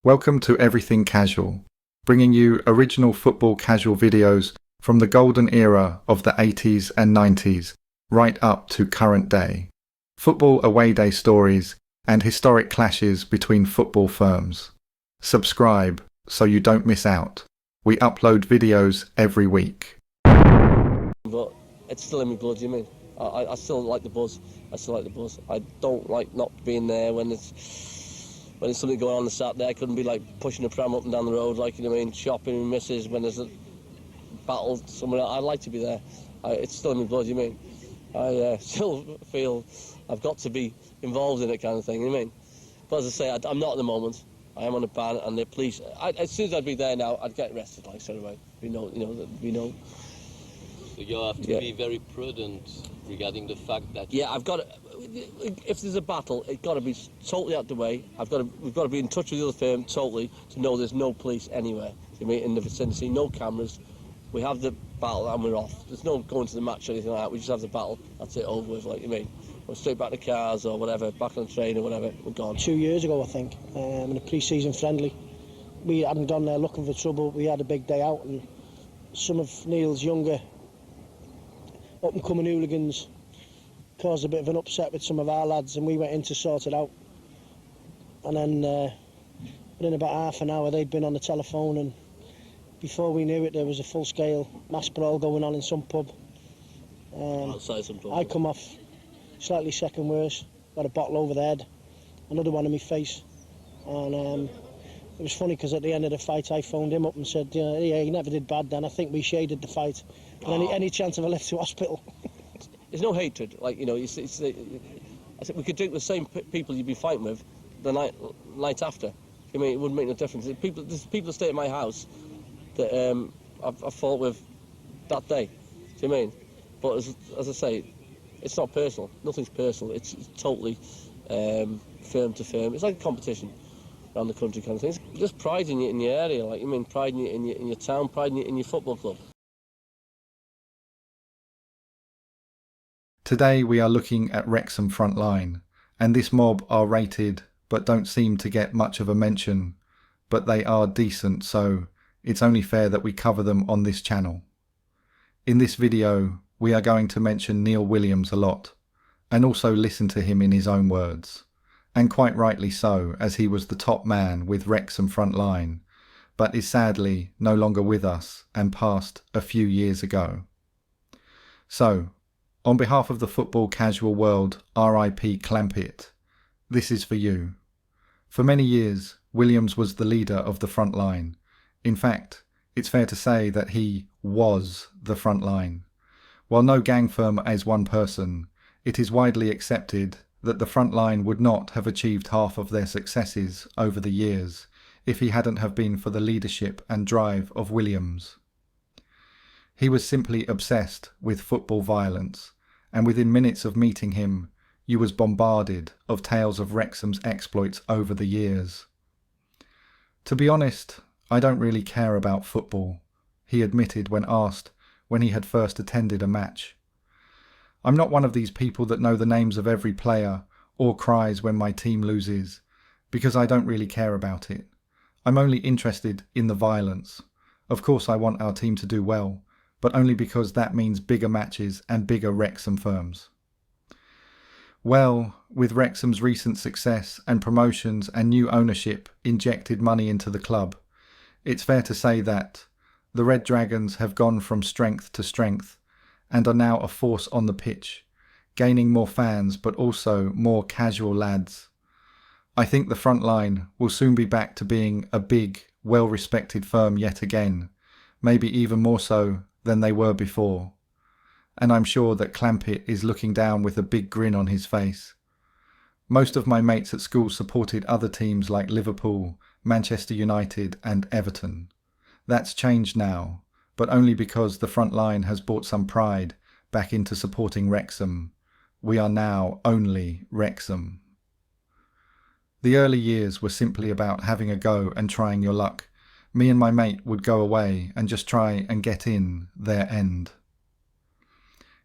Welcome to Everything Casual, bringing you original football casual videos from the golden era of the 80s and 90s, right up to current day. Football away day stories and historic clashes between football firms. Subscribe so you don't miss out. We upload videos every week. But it's still in my blood, you mean? I still like the buzz. I don't like not being there when there's something going on Saturday. I couldn't be like pushing a pram up and down the road, like, you know what I mean, shopping with missus when there's a battle somewhere. I'd like to be there. It's still in my blood, you mean? I still feel I've got to be involved in it, kind of thing, you know what I mean? But as I say, I'm not at the moment. I am on a ban, and the police. As soon as I'd be there now, I'd get arrested, like, straight away. We know. So you have to be very prudent regarding the fact that... Yeah, I've got to, if there's a battle, it's got to be totally out the way. We've got to be in touch with the other firm totally to know there's no police anywhere. You mean, in the vicinity, no cameras. We have the battle and we're off. There's no going to the match or anything like that. We just have the battle. That's it, over with, like, you mean. We're straight back to cars or whatever, back on the train or whatever, we're gone. 2 years ago, I think, in a pre-season friendly. We hadn't gone there looking for trouble. We had a big day out, and some of Neil's younger up-and-coming hooligans caused a bit of an upset with some of our lads, and we went in to sort it out. And then within about half an hour, they'd been on the telephone, and before we knew it, there was a full-scale mass brawl going on in some pub. Outside some pub. I come off slightly second worse, got a bottle over the head, another one in my face, and it was funny because at the end of the fight I phoned him up and said, yeah, he never did bad then, I think we shaded the fight, and any chance of a lift to hospital. There's no hatred, like, you know, I said we could drink the same people you'd be fighting with the night after. I mean, it wouldn't make no difference. There's people that stay at my house that I've fought with that day, do you know what I mean? But as I say, it's not personal. Nothing's personal. It's totally firm to firm. It's like a competition around the country, kind of thing. It's just pride in your area, like, you mean, pride in your town, pride in your football club. Today we are looking at Wrexham Frontline, and this mob are rated but don't seem to get much of a mention, but they are decent, so it's only fair that we cover them on this channel. In this video we are going to mention Neil Williams a lot, and also listen to him in his own words, and quite rightly so, as he was the top man with Wrexham Frontline, but is sadly no longer with us and passed a few years ago. So, on behalf of the football casual world, R.I.P. Clampett, this is for you. For many years, Williams was the leader of the front line. In fact, it's fair to say that he was the front line. While no gang firm as one person, it is widely accepted that the front line would not have achieved half of their successes over the years if he hadn't have been for the leadership and drive of Williams. He was simply obsessed with football violence, and within minutes of meeting him, you was bombarded of tales of Wrexham's exploits over the years. To be honest, I don't really care about football, he admitted when asked when he had first attended a match. I'm not one of these people that know the names of every player or cries when my team loses, because I don't really care about it. I'm only interested in the violence. Of course I want our team to do well, but only because that means bigger matches and bigger Wrexham firms. Well, with Wrexham's recent success and promotions and new ownership injected money into the club, it's fair to say that the Red Dragons have gone from strength to strength and are now a force on the pitch, gaining more fans but also more casual lads. I think the front line will soon be back to being a big, well-respected firm yet again, maybe even more so than they were before. And I'm sure that Clampett is looking down with a big grin on his face. Most of my mates at school supported other teams like Liverpool, Manchester United and Everton. That's changed now, but only because the front line has brought some pride back into supporting Wrexham. We are now only Wrexham. The early years were simply about having a go and trying your luck. Me and my mate would go away and just try and get in their end.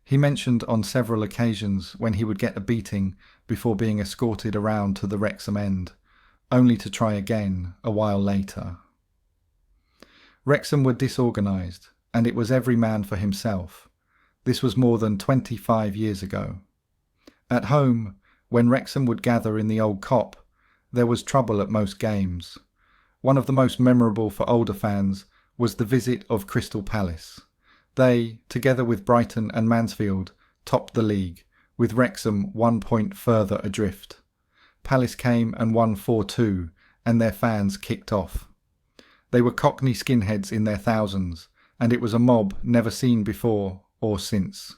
He mentioned on several occasions when he would get a beating before being escorted around to the Wrexham end, only to try again a while later. Wrexham were disorganised, and it was every man for himself. This was more than 25 years ago. At home, when Wrexham would gather in the old Cop, there was trouble at most games. One of the most memorable for older fans was the visit of Crystal Palace. They, together with Brighton and Mansfield, topped the league, with Wrexham 1 point further adrift. Palace came and won 4-2, and their fans kicked off. They were Cockney skinheads in their thousands, and it was a mob never seen before or since.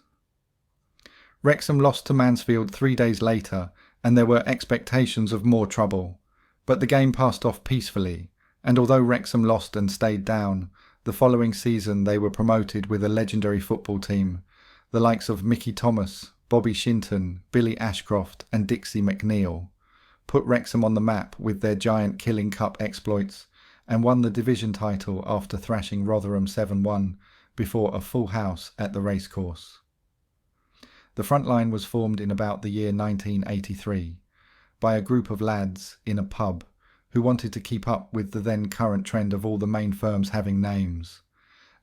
Wrexham lost to Mansfield 3 days later, and there were expectations of more trouble. But the game passed off peacefully, and although Wrexham lost and stayed down, the following season they were promoted with a legendary football team, the likes of Mickey Thomas, Bobby Shinton, Billy Ashcroft and Dixie McNeil, put Wrexham on the map with their giant Killing Cup exploits, and won the division title after thrashing Rotherham 7-1 before a full house at the racecourse. The Frontline was formed in about the year 1983 by a group of lads in a pub who wanted to keep up with the then current trend of all the main firms having names.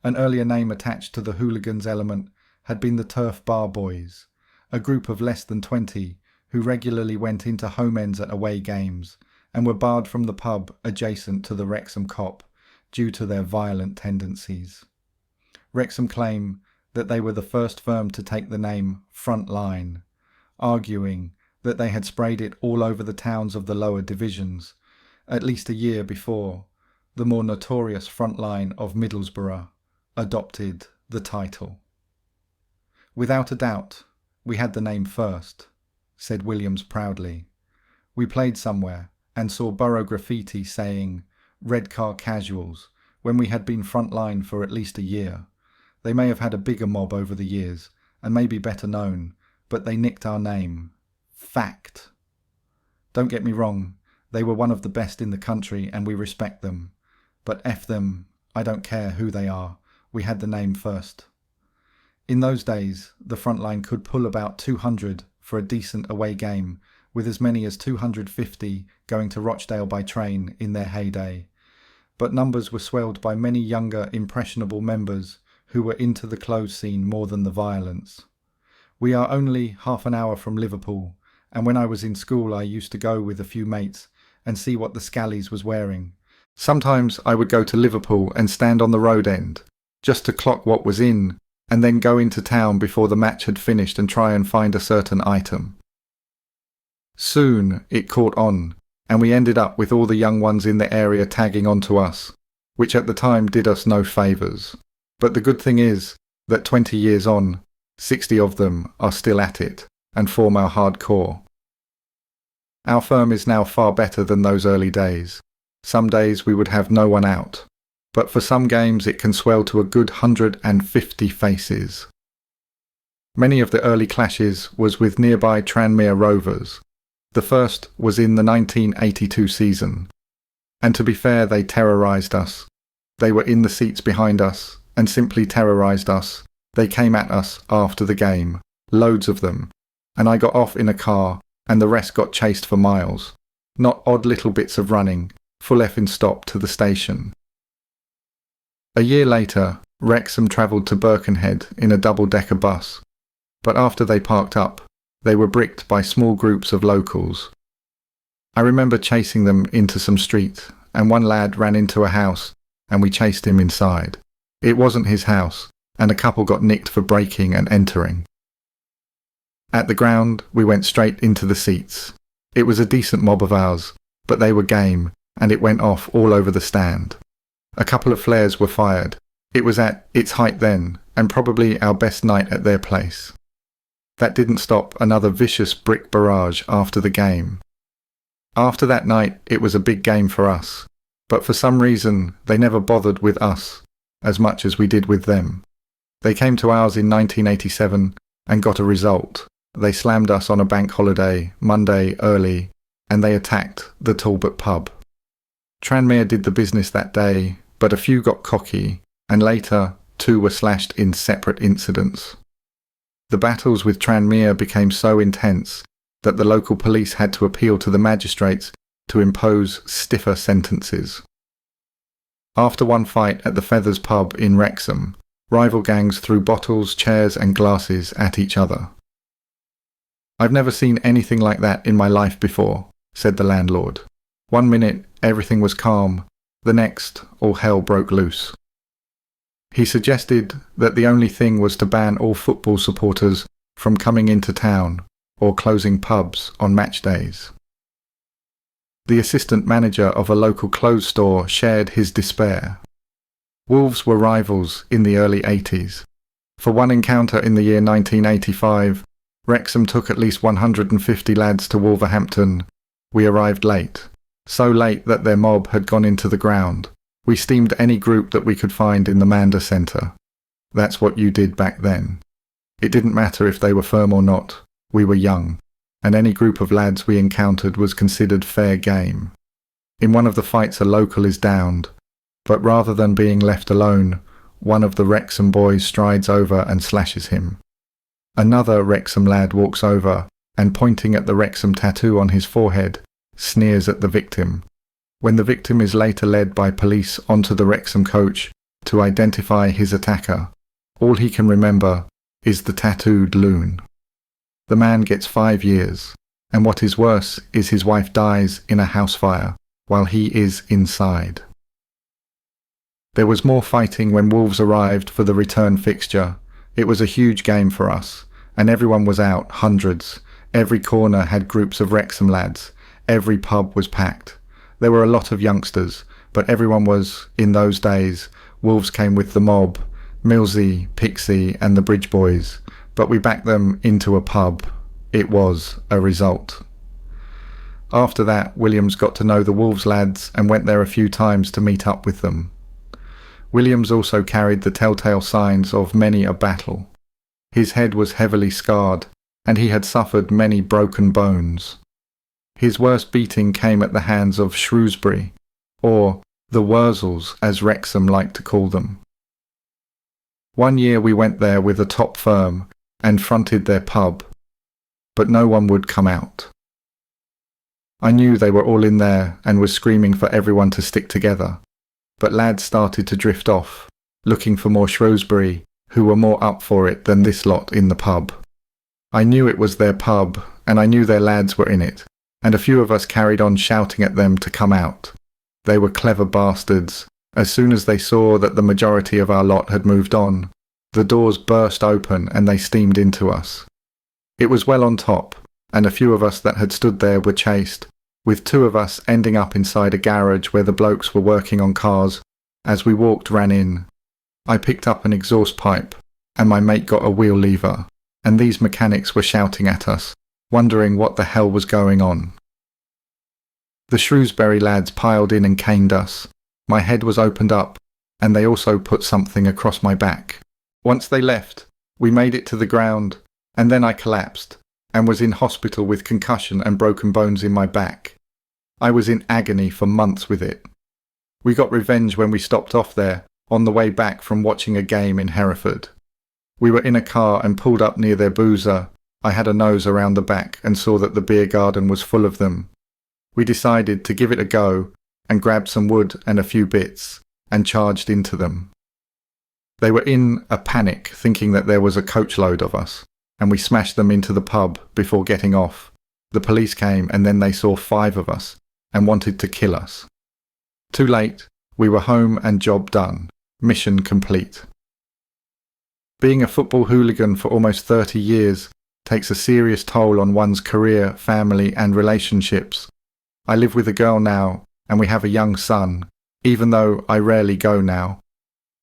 An earlier name attached to the Hooligans element had been the Turf Bar Boys, a group of less than 20 who regularly went into home ends at away games and were barred from the pub adjacent to the Wrexham Cop due to their violent tendencies. Wrexham claim that they were the first firm to take the name Frontline, arguing that they had sprayed it all over the towns of the lower divisions at least a year before the more notorious Frontline of Middlesbrough adopted the title. "Without a doubt, we had the name first," said Williams proudly. "We played somewhere and saw borough graffiti saying Red Car Casuals when we had been Frontline for at least a year. They may have had a bigger mob over the years and may be better known, but they nicked our name. Fact. Don't get me wrong, they were one of the best in the country and we respect them. But F them, I don't care who they are, we had the name first." In those days, the Frontline could pull about 200 for a decent away game, with as many as 250 going to Rochdale by train in their heyday. But numbers were swelled by many younger, impressionable members who were into the clothes scene more than the violence. We are only half an hour from Liverpool, and when I was in school I used to go with a few mates and see what the scallies was wearing. Sometimes I would go to Liverpool and stand on the road end, just to clock what was in, and then go into town before the match had finished and try and find a certain item. Soon it caught on, and we ended up with all the young ones in the area tagging on to us, which at the time did us no favours. But the good thing is that 20 years on, 60 of them are still at it and form our hardcore. Our firm is now far better than those early days. Some days we would have no one out, but for some games it can swell to a good 150 faces. Many of the early clashes was with nearby Tranmere Rovers. The first was in the 1982 season, and to be fair, they terrorised us. They were in the seats behind us and simply terrorised us. They came at us after the game, loads of them, and I got off in a car and the rest got chased for miles. Not odd little bits of running, full effing stop to the station. A year later, Wrexham travelled to Birkenhead in a double-decker bus, but after they parked up, they were bricked by small groups of locals. I remember chasing them into some street, and one lad ran into a house, and we chased him inside. It wasn't his house, and a couple got nicked for breaking and entering. At the ground, we went straight into the seats. It was a decent mob of ours, but they were game, and it went off all over the stand. A couple of flares were fired. It was at its height then, and probably our best night at their place. That didn't stop another vicious brick barrage after the game. After that night, it was a big game for us, but for some reason they never bothered with us as much as we did with them. They came to ours in 1987 and got a result. They slammed us on a bank holiday, Monday early, and they attacked the Talbot pub. Tranmere did the business that day, but a few got cocky, and later 2 were slashed in separate incidents. The battles with Tranmere became so intense that the local police had to appeal to the magistrates to impose stiffer sentences. After one fight at the Feathers pub in Wrexham, rival gangs threw bottles, chairs and glasses at each other. "I've never seen anything like that in my life before," said the landlord. "One minute everything was calm, the next all hell broke loose." He suggested that the only thing was to ban all football supporters from coming into town or closing pubs on match days. The assistant manager of a local clothes store shared his despair. Wolves were rivals in the early 80s. For one encounter in the year 1985, Wrexham took at least 150 lads to Wolverhampton. We arrived late, so late that their mob had gone into the ground. We steamed any group that we could find in the Manda Centre. That's what you did back then. It didn't matter if they were firm or not. We were young, and any group of lads we encountered was considered fair game. In one of the fights a local is downed, but rather than being left alone, one of the Wrexham boys strides over and slashes him. Another Wrexham lad walks over and, pointing at the Wrexham tattoo on his forehead, sneers at the victim. When the victim is later led by police onto the Wrexham coach to identify his attacker, all he can remember is the tattooed loon. The man gets 5 years, and what is worse is his wife dies in a house fire while he is inside. There was more fighting when Wolves arrived for the return fixture. It was a huge game for us, and everyone was out, hundreds. Every corner had groups of Wrexham lads. Every pub was packed. There were a lot of youngsters, but everyone was, in those days, Wolves came with the mob, Millsy, Pixie and the Bridge Boys, but we backed them into a pub. It was a result. After that, Williams got to know the Wolves lads and went there a few times to meet up with them. Williams also carried the telltale signs of many a battle. His head was heavily scarred, and he had suffered many broken bones. His worst beating came at the hands of Shrewsbury, or the Wurzels as Wrexham liked to call them. One year we went there with a top firm and fronted their pub, but no one would come out. I knew they were all in there and was screaming for everyone to stick together, but lads started to drift off, looking for more Shrewsbury, who were more up for it than this lot in the pub. I knew it was their pub, and I knew their lads were in it, and a few of us carried on shouting at them to come out. They were clever bastards. As soon as they saw that the majority of our lot had moved on, the doors burst open and they steamed into us. It was well on top, and a few of us that had stood there were chased, with 2 of us ending up inside a garage where the blokes were working on cars. As we walked, ran in. I picked up an exhaust pipe, and my mate got a wheel lever, and these mechanics were shouting at us, wondering what the hell was going on. The Shrewsbury lads piled in and caned us. My head was opened up, and they also put something across my back. Once they left, we made it to the ground, and then I collapsed, and was in hospital with concussion and broken bones in my back. I was in agony for months with it. We got revenge when we stopped off there, on the way back from watching a game in Hereford. We were in a car and pulled up near their boozer. I had a nose around the back and saw that the beer garden was full of them. We decided to give it a go and grabbed some wood and a few bits and charged into them. They were in a panic, thinking that there was a coachload of us, and we smashed them into the pub before getting off. The police came and then they saw 5 of us and wanted to kill us. Too late, we were home and job done. Mission complete. Being a football hooligan for almost 30 years takes a serious toll on one's career, family and relationships. I live with a girl now, and we have a young son, even though I rarely go now.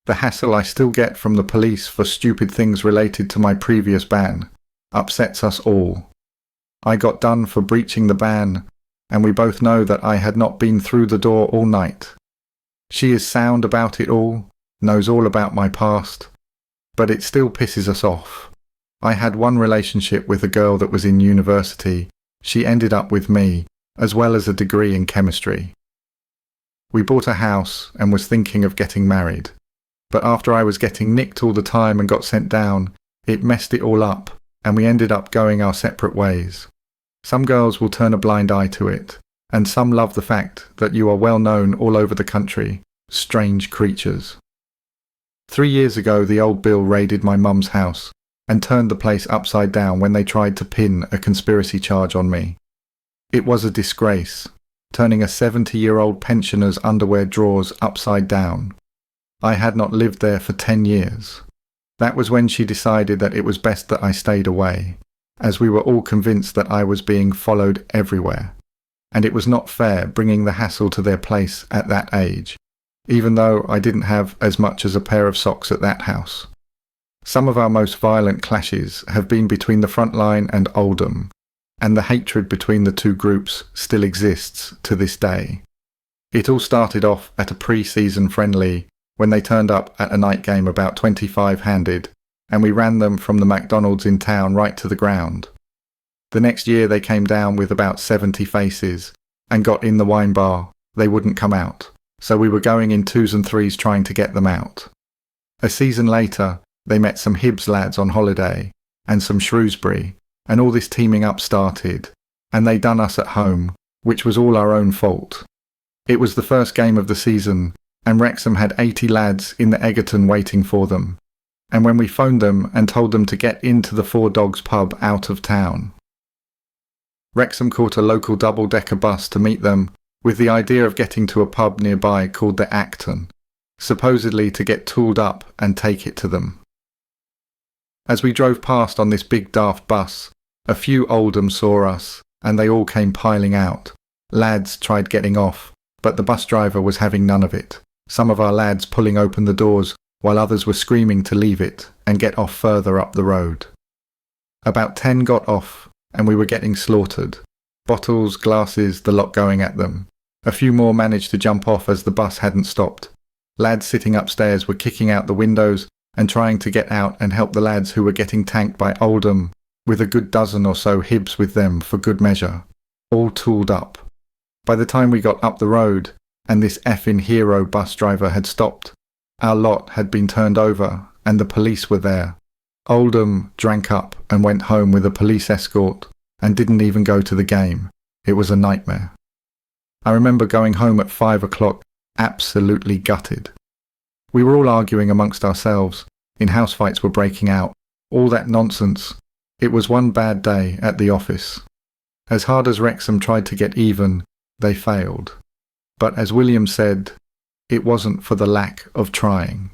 The hassle I still get from the police for stupid things related to my previous ban upsets us all. I got done for breaching the ban, and we both know that I had not been through the door all night. She is sound about it all, knows all about my past, but it still pisses us off. I had one relationship with a girl that was in university. She ended up with me, as well as a degree in chemistry. We bought a house and was thinking of getting married, but after I was getting nicked all the time and got sent down, it messed it all up, and we ended up going our separate ways. Some girls will turn a blind eye to it, and some love the fact that you are well known all over the country, strange creatures. 3 years ago, the old Bill raided my mum's house and turned the place upside down when they tried to pin a conspiracy charge on me. It was a disgrace, turning a 70-year-old pensioner's underwear drawers upside down. I had not lived there for 10 years. That was when she decided that it was best that I stayed away, as we were all convinced that I was being followed everywhere, and it was not fair bringing the hassle to their place at that age, even though I didn't have as much as a pair of socks at that house. Some of our most violent clashes have been between the Frontline and Oldham, and the hatred between the two groups still exists to this day. It all started off at a pre-season friendly when they turned up at a night game about 25-handed, and we ran them from the McDonald's in town right to the ground. The next year they came down with about 70 faces and got in the wine bar. They wouldn't come out, so we were going in 2s and 3s trying to get them out. A season later, they met some Hibs lads on holiday and some Shrewsbury, and all this teaming up started, and they done us at home, which was all our own fault. It was the first game of the season, and Wrexham had 80 lads in the Egerton waiting for them, and when we phoned them and told them to get into the Four Dogs pub out of town, Wrexham caught a local double-decker bus to meet them with the idea of getting to a pub nearby called the Acton, supposedly to get tooled up and take it to them. As we drove past on this big daft bus, a few Oldham saw us, and they all came piling out. Lads tried getting off, but the bus driver was having none of it, some of our lads pulling open the doors while others were screaming to leave it and get off further up the road. About 10 got off, and we were getting slaughtered. Bottles, glasses, the lot going at them. A few more managed to jump off as the bus hadn't stopped. Lads sitting upstairs were kicking out the windows and trying to get out and help the lads who were getting tanked by Oldham, with a good dozen or so Hibs with them for good measure, all tooled up. By the time we got up the road, and this effing hero bus driver had stopped, our lot had been turned over, and the police were there. Oldham drank up and went home with a police escort, and didn't even go to the game. It was a nightmare. I remember going home at 5 o'clock, absolutely gutted. We were all arguing amongst ourselves, in house fights were breaking out, all that nonsense. It was one bad day at the office. As hard as Wrexham tried to get even, they failed. But as William said, it wasn't for the lack of trying.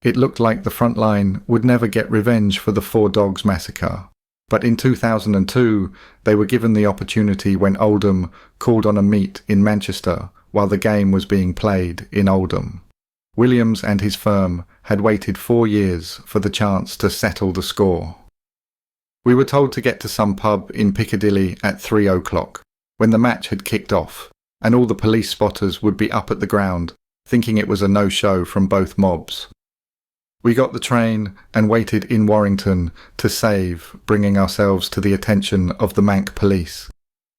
It looked like the Frontline would never get revenge for the Four Dogs massacre, but in 2002 they were given the opportunity when Oldham called on a meet in Manchester while the game was being played in Oldham. Williams and his firm had waited 4 years for the chance to settle the score. We were told to get to some pub in Piccadilly at 3 o'clock, when the match had kicked off, and all the police spotters would be up at the ground, thinking it was a no-show from both mobs. We got the train and waited in Warrington to save, bringing ourselves to the attention of the Manc police,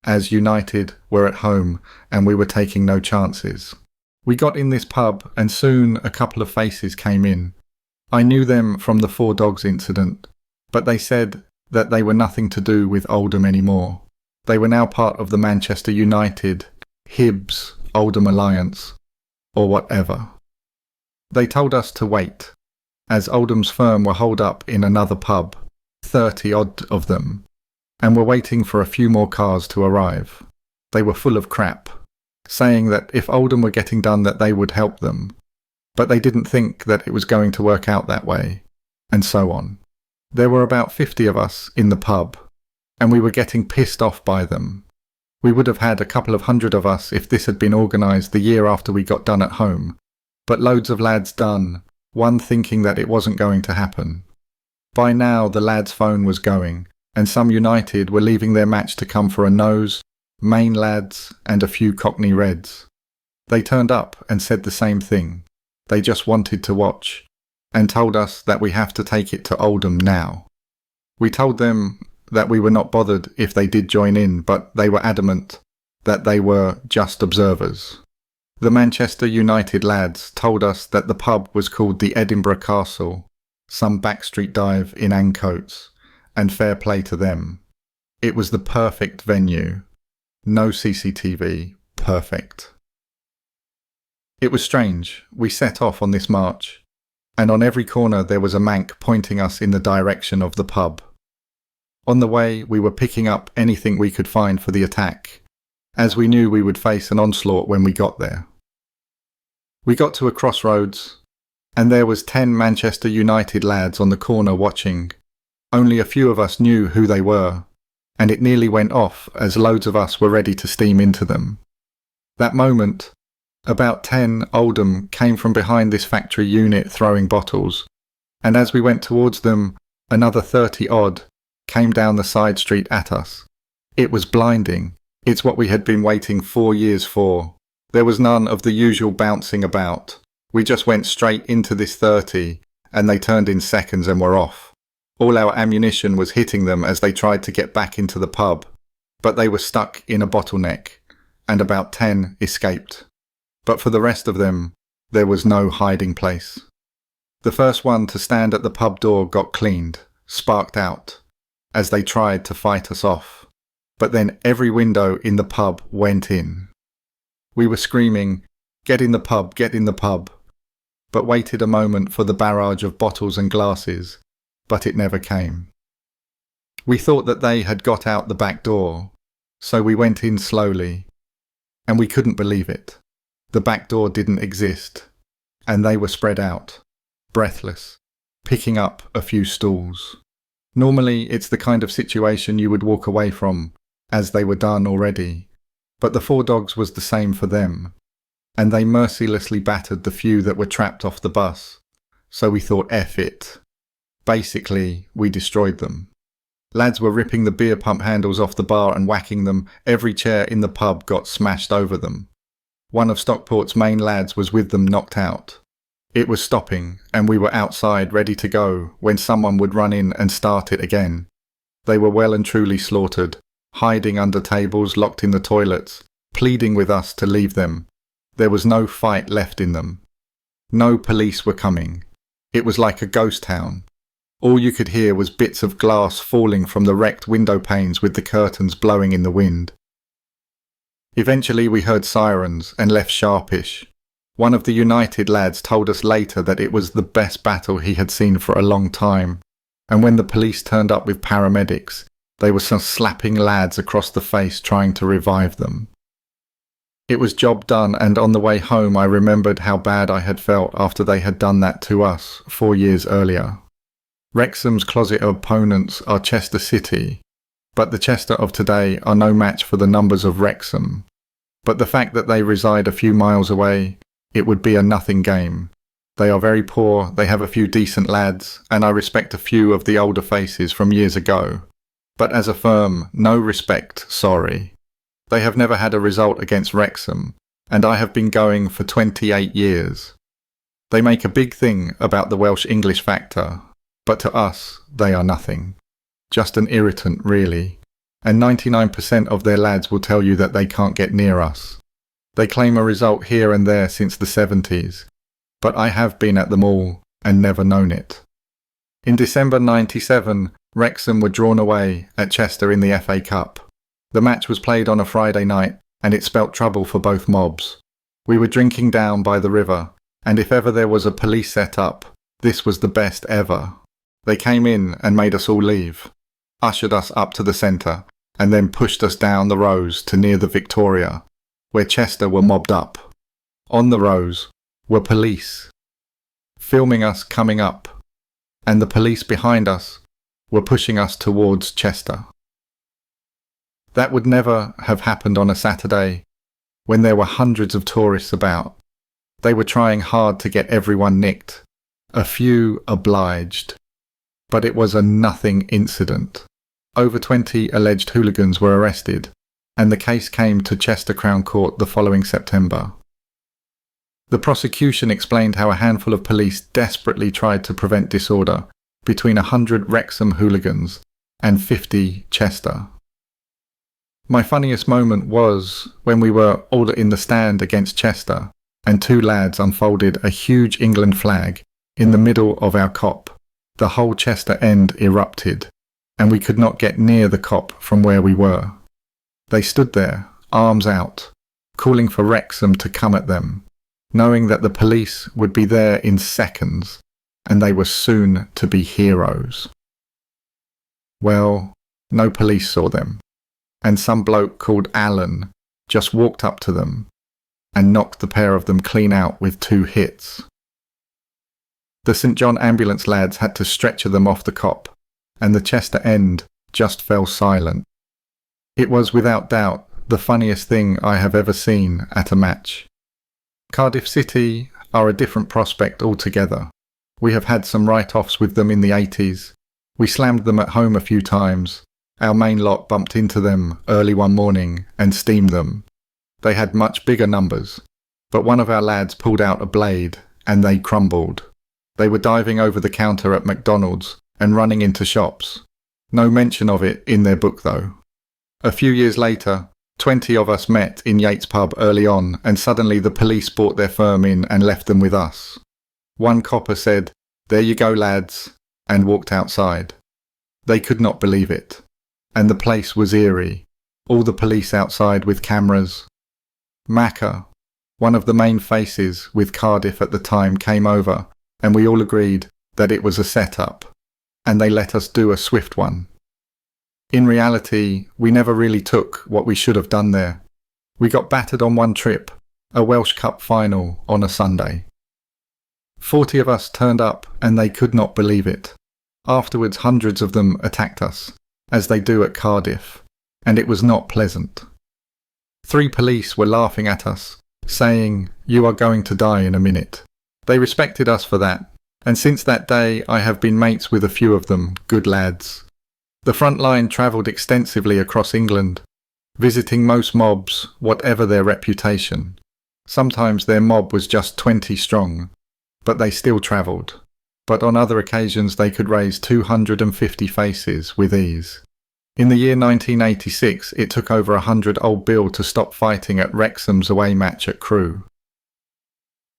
as United were at home and we were taking no chances. We got in this pub and soon a couple of faces came in. I knew them from the Four Dogs incident, but they said that they were nothing to do with Oldham anymore. They were now part of the Manchester United, Hibs, Oldham Alliance, or whatever. They told us to wait, as Oldham's firm were holed up in another pub, 30-odd of them, and were waiting for a few more cars to arrive. They were full of crap, saying that if Oldham were getting done that they would help them, but they didn't think that it was going to work out that way, and so on. There were about 50 of us in the pub, and we were getting pissed off by them. We would have had a couple of hundred of us if this had been organised the year after we got done at home, but loads of lads done, one thinking that it wasn't going to happen. By now the lad's phone was going, and some United were leaving their match to come for a nose, Main lads and a few Cockney Reds. They turned up and said the same thing. They just wanted to watch, and told us that we have to take it to Oldham now. We told them that we were not bothered if they did join in, but they were adamant that they were just observers. The Manchester United lads told us that the pub was called the Edinburgh Castle, some backstreet dive in Ancoats, and fair play to them. It was the perfect venue. No CCTV. Perfect. It was strange. We set off on this march, and on every corner there was a manc pointing us in the direction of the pub. On the way, we were picking up anything we could find for the attack, as we knew we would face an onslaught when we got there. We got to a crossroads, and there was 10 Manchester United lads on the corner watching. Only a few of us knew who they were, and it nearly went off as loads of us were ready to steam into them. That moment, about 10 Oldham came from behind this factory unit throwing bottles, and as we went towards them, another 30 odd came down the side street at us. It was blinding. It's what we had been waiting 4 years for. There was none of the usual bouncing about. We just went straight into this 30, and they turned in seconds and were off. All our ammunition was hitting them as they tried to get back into the pub, but they were stuck in a bottleneck, and about 10 escaped. But for the rest of them, there was no hiding place. The first one to stand at the pub door got cleaned, sparked out, as they tried to fight us off. But then every window in the pub went in. We were screaming, "Get in the pub, get in the pub," but waited a moment for the barrage of bottles and glasses, but it never came. We thought that they had got out the back door, so we went in slowly, and we couldn't believe it. The back door didn't exist, and they were spread out, breathless, picking up a few stools. Normally, it's the kind of situation you would walk away from, as they were done already, but the 4 dogs was the same for them, and they mercilessly battered the few that were trapped off the bus, so we thought F it. Basically, we destroyed them. Lads were ripping the beer pump handles off the bar and whacking them. Every chair in the pub got smashed over them. One of Stockport's main lads was with them, knocked out. It was stopping, and we were outside ready to go when someone would run in and start it again. They were well and truly slaughtered, hiding under tables, locked in the toilets, pleading with us to leave them. There was no fight left in them. No police were coming. It was like a ghost town. All you could hear was bits of glass falling from the wrecked window panes with the curtains blowing in the wind. Eventually we heard sirens and left sharpish. One of the United lads told us later that it was the best battle he had seen for a long time, and when the police turned up with paramedics, they were some slapping lads across the face trying to revive them. It was job done, and on the way home I remembered how bad I had felt after they had done that to us 4 years earlier. Wrexham's closet opponents are Chester City, but the Chester of today are no match for the numbers of Wrexham. But the fact that they reside a few miles away, it would be a nothing game. They are very poor, they have a few decent lads, and I respect a few of the older faces from years ago. But as a firm, no respect, sorry. They have never had a result against Wrexham, and I have been going for 28 years. They make a big thing about the Welsh English factor, but to us, they are nothing. Just an irritant, really. And 99% of their lads will tell you that they can't get near us. They claim a result here and there since the 70s, but I have been at them all and never known it. In December 97, Wrexham were drawn away at Chester in the FA Cup. The match was played on a Friday night, and it spelt trouble for both mobs. We were drinking down by the river, and if ever there was a police set up, this was the best ever. They came in and made us all leave, ushered us up to the centre, and then pushed us down the rows to near the Victoria, where Chester were mobbed up. On the rows were police, filming us coming up, and the police behind us were pushing us towards Chester. That would never have happened on a Saturday when there were hundreds of tourists about. They were trying hard to get everyone nicked. A few obliged. But it was a nothing incident. Over 20 alleged hooligans were arrested, and the case came to Chester Crown Court the following September. The prosecution explained how a handful of police desperately tried to prevent disorder between 100 Wrexham hooligans and 50 Chester. My funniest moment was when we were all in the stand against Chester and 2 lads unfolded a huge England flag in the middle of our cop. The whole Chester end erupted, and we could not get near the cop from where we were. They stood there, arms out, calling for Wrexham to come at them, knowing that the police would be there in seconds and they were soon to be heroes. Well, no police saw them, and some bloke called Alan just walked up to them and knocked the pair of them clean out with 2 hits. The St John ambulance lads had to stretcher them off the cop, and the Chester end just fell silent. It was without doubt the funniest thing I have ever seen at a match. Cardiff City are a different prospect altogether. We have had some write-offs with them in the 80s. We slammed them at home a few times. Our main lot bumped into them early one morning and steamed them. They had much bigger numbers, but one of our lads pulled out a blade and they crumbled. They were diving over the counter at McDonald's and running into shops. No mention of it in their book though. A few years later, 20 of us met in Yates pub early on, and suddenly the police brought their firm in and left them with us. One copper said, "There you go lads," and walked outside. They could not believe it. And the place was eerie. All the police outside with cameras. Massacre, one of the main faces with Cardiff at the time, came over, and we all agreed that it was a setup, and they let us do a swift one. In reality, we never really took what we should have done there. We got battered on one trip, a Welsh Cup final on a Sunday. 40 of us turned up and they could not believe it. Afterwards, hundreds of them attacked us, as they do at Cardiff, and it was not pleasant. 3 police were laughing at us, saying, "You are going to die in a minute." They respected us for that, and since that day I have been mates with a few of them, good lads. The Frontline travelled extensively across England, visiting most mobs, whatever their reputation. Sometimes their mob was just 20 strong, but they still travelled. But on other occasions they could raise 250 faces with ease. In the year 1986, it took over 100 Old Bill to stop fighting at Wrexham's away match at Crewe.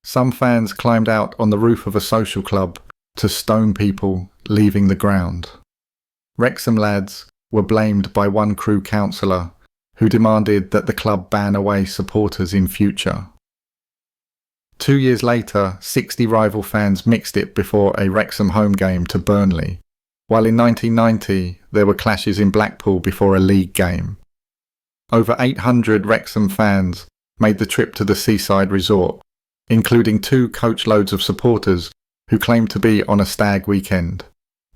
Some fans climbed out on the roof of a social club to stone people leaving the ground. Wrexham lads were blamed by one Crewe councillor who demanded that the club ban away supporters in future. 2 years later, 60 rival fans mixed it before a Wrexham home game to Burnley, while in 1990 there were clashes in Blackpool before a league game. Over 800 Wrexham fans made the trip to the seaside resort, including 2 coachloads of supporters who claimed to be on a stag weekend.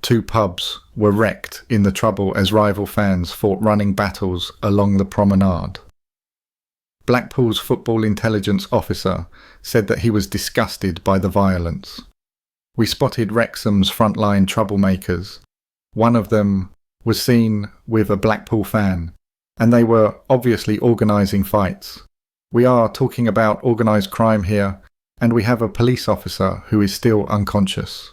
2 pubs were wrecked in the trouble as rival fans fought running battles along the promenade. Blackpool's football intelligence officer said that he was disgusted by the violence. We spotted Wrexham's frontline troublemakers. One of them was seen with a Blackpool fan, and they were obviously organising fights. We are talking about organised crime here, and we have a police officer who is still unconscious.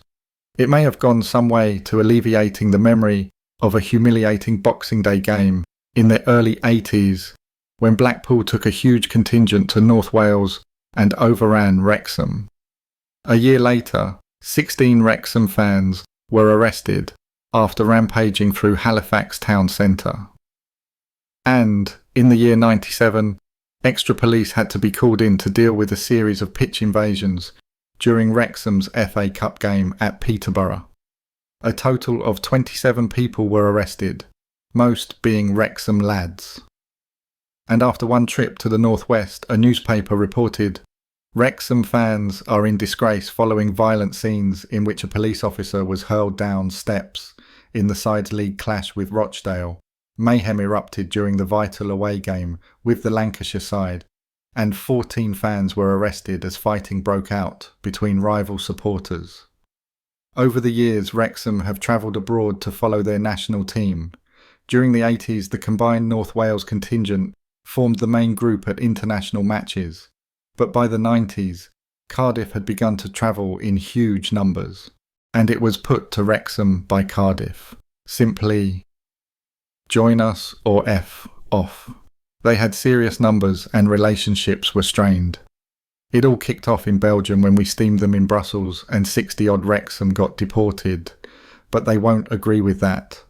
It may have gone some way to alleviating the memory of a humiliating Boxing Day game in the early 80s when Blackpool took a huge contingent to North Wales and overran Wrexham. A year later, 16 Wrexham fans were arrested after rampaging through Halifax town centre. And, in the year 97, extra police had to be called in to deal with a series of pitch invasions during Wrexham's FA Cup game at Peterborough. A total of 27 people were arrested, most being Wrexham lads. And after one trip to the northwest, a newspaper reported, "Wrexham fans are in disgrace following violent scenes in which a police officer was hurled down steps in the sides league clash with Rochdale. Mayhem erupted during the vital away game with the Lancashire side, and 14 fans were arrested as fighting broke out between rival supporters." Over the years, Wrexham have travelled abroad to follow their national team. During the 80s, the combined North Wales contingent formed the main group at international matches, but by the 90s, Cardiff had begun to travel in huge numbers, and it was put to Wrexham by Cardiff. Simply, join us or F off. They had serious numbers and relationships were strained. It all kicked off in Belgium when we steamed them in Brussels and 60-odd Wrexham got deported, but they won't agree with that,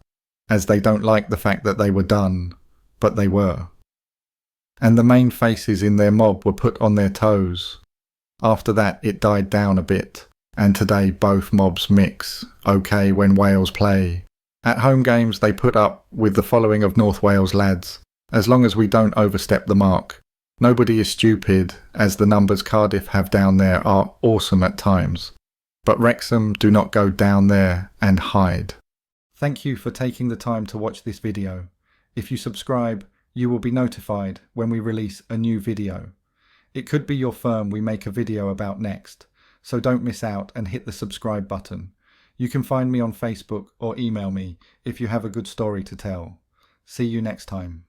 as they don't like the fact that they were done, but they were. and the main faces in their mob were put on their toes. After that it died down a bit, and today both mobs mix, okay when Wales play. At home games they put up with the following of North Wales lads, as long as we don't overstep the mark. Nobody is stupid, as the numbers Cardiff have down there are awesome at times. But Wrexham do not go down there and hide. Thank you for taking the time to watch this video. If you subscribe, you will be notified when we release a new video. It could be your firm we make a video about next, so don't miss out and hit the subscribe button. You can find me on Facebook or email me if you have a good story to tell. See you next time.